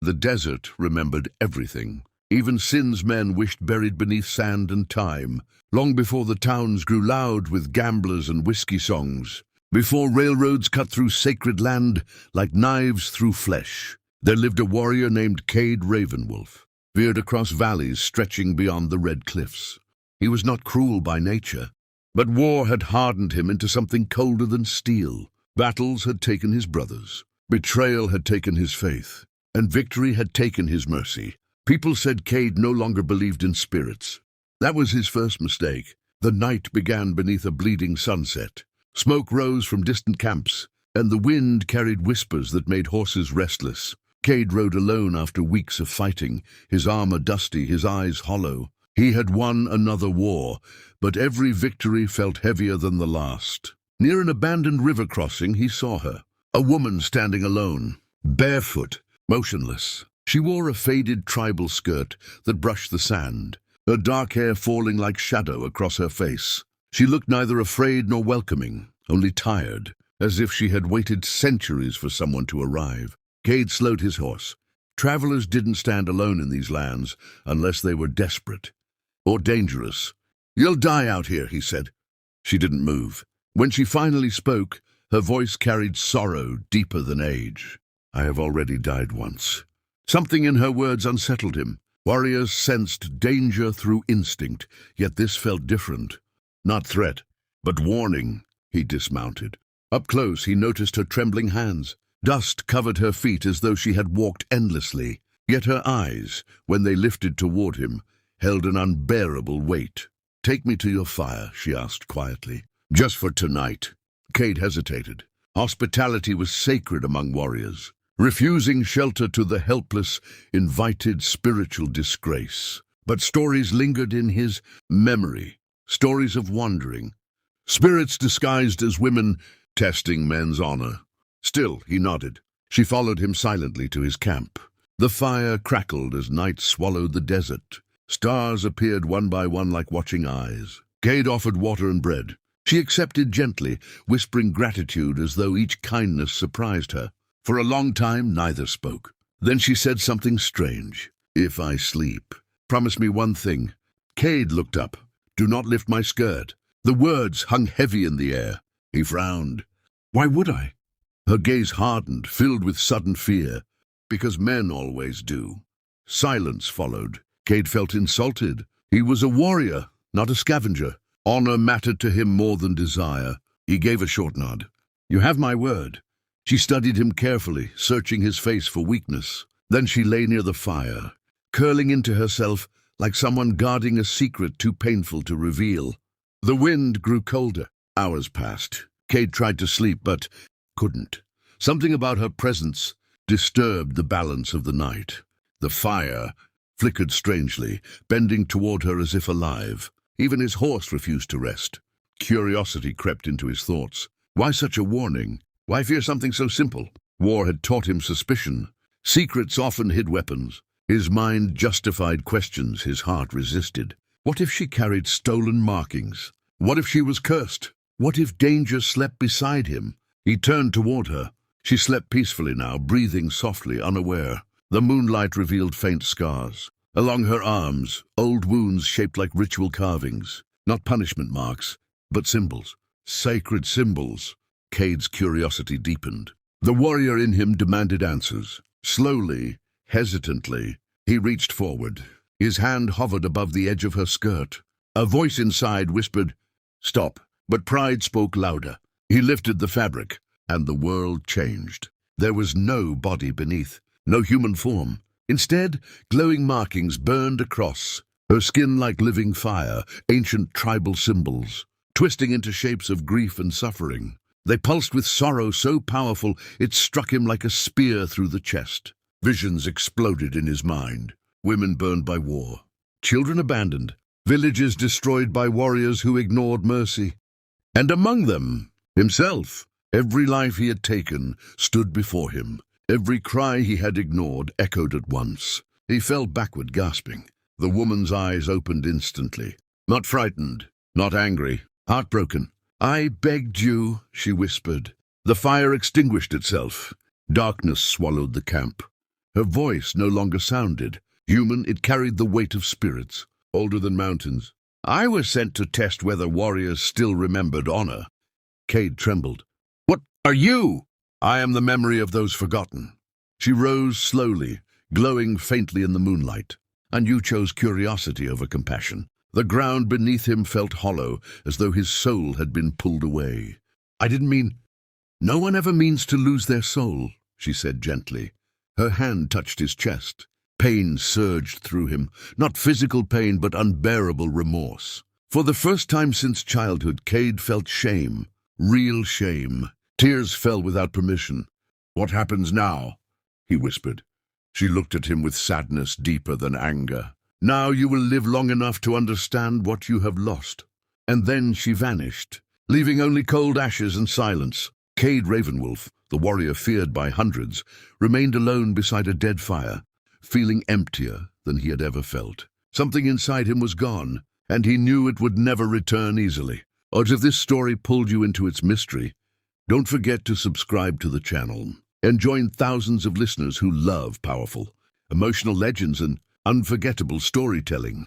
The desert remembered everything. Even sins men wished buried beneath sand and time, long before the towns grew loud with gamblers and whiskey songs, before railroads cut through sacred land like knives through flesh. There lived a warrior named Cade Ravenwolf, veered across valleys stretching beyond the red cliffs. He was not cruel by nature, but war had hardened him into something colder than steel. Battles had taken his brothers, betrayal had taken his faith, and victory had taken his mercy. People said Cade no longer believed in spirits. That was his first mistake. The night began beneath a bleeding sunset. Smoke rose from distant camps, and the wind carried whispers that made horses restless. Cade rode alone after weeks of fighting, his armor dusty, his eyes hollow. He had won another war, but every victory felt heavier than the last. Near an abandoned river crossing, he saw her, a woman standing alone, barefoot, motionless. She wore a faded tribal skirt that brushed the sand, her dark hair falling like shadow across her face. She looked neither afraid nor welcoming, only tired, as if she had waited centuries for someone to arrive. Cade slowed his horse. Travelers didn't stand alone in these lands unless they were desperate or dangerous. "You'll die out here," he said. She didn't move. When she finally spoke, her voice carried sorrow deeper than age. "I have already died once." Something in her words unsettled him. Warriors sensed danger through instinct, yet this felt different. Not threat, but warning. He dismounted. Up close, he noticed her trembling hands. Dust covered her feet as though she had walked endlessly. Yet her eyes, when they lifted toward him, held an unbearable weight. "Take me to your fire," she asked quietly. "Just for tonight." Cade hesitated. Hospitality was sacred among warriors. Refusing shelter to the helpless invited spiritual disgrace. But stories lingered in his memory, stories of wandering, spirits disguised as women, testing men's honor. Still, he nodded. She followed him silently to his camp. The fire crackled as night swallowed the desert. Stars appeared one by one like watching eyes. Cade offered water and bread. She accepted gently, whispering gratitude as though each kindness surprised her. For a long time, neither spoke. Then she said something strange. "If I sleep, promise me one thing." Cade looked up. "Do not lift my skirt." The words hung heavy in the air. He frowned. "Why would I?" Her gaze hardened, filled with sudden fear. "Because men always do." Silence followed. Cade felt insulted. He was a warrior, not a scavenger. Honor mattered to him more than desire. He gave a short nod. "You have my word." She studied him carefully, searching his face for weakness. Then she lay near the fire, curling into herself like someone guarding a secret too painful to reveal. The wind grew colder. Hours passed. Cade tried to sleep, but couldn't. Something about her presence disturbed the balance of the night. The fire flickered strangely, bending toward her as if alive. Even his horse refused to rest. Curiosity crept into his thoughts. Why such a warning? Why fear something so simple? War had taught him suspicion. Secrets often hid weapons. His mind justified questions his heart resisted. What if she carried stolen markings? What if she was cursed? What if danger slept beside him? He turned toward her. She slept peacefully now, breathing softly, unaware. The moonlight revealed faint scars. Along her arms, old wounds shaped like ritual carvings. Not punishment marks, but symbols. Sacred symbols. Cade's curiosity deepened. The warrior in him demanded answers. Slowly, hesitantly, he reached forward. His hand hovered above the edge of her skirt. A voice inside whispered, "Stop," but pride spoke louder. He lifted the fabric, and the world changed. There was no body beneath, no human form. Instead, glowing markings burned across, her skin like living fire, ancient tribal symbols, twisting into shapes of grief and suffering. They pulsed with sorrow so powerful it struck him like a spear through the chest. Visions exploded in his mind. Women burned by war, children abandoned, villages destroyed by warriors who ignored mercy. And among them, himself. Every life he had taken stood before him. Every cry he had ignored echoed at once. He fell backward, gasping. The woman's eyes opened instantly. Not frightened, not angry, heartbroken. "I begged you," she whispered. The fire extinguished itself. Darkness swallowed the camp. Her voice no longer sounded human, it carried the weight of spirits, older than mountains. I was sent to test whether warriors still remembered honor. Cade trembled. What are you? I am the memory of those forgotten. She rose slowly, glowing faintly in the moonlight. And you chose curiosity over compassion. The ground beneath him felt hollow, as though his soul had been pulled away. I didn't mean... No one ever means to lose their soul, she said gently. Her hand touched his chest. Pain surged through him, not physical pain but unbearable remorse. For the first time since childhood, Cade felt shame, real shame. Tears fell without permission. What happens now? He whispered. She looked at him with sadness deeper than anger. Now you will live long enough to understand what you have lost. And then she vanished, leaving only cold ashes and silence. Cade Ravenwolf, the warrior feared by hundreds, remained alone beside a dead fire, feeling emptier than he had ever felt. Something inside him was gone, and he knew it would never return easily. Or if this story pulled you into its mystery, don't forget to subscribe to the channel and join thousands of listeners who love powerful, emotional legends and unforgettable storytelling.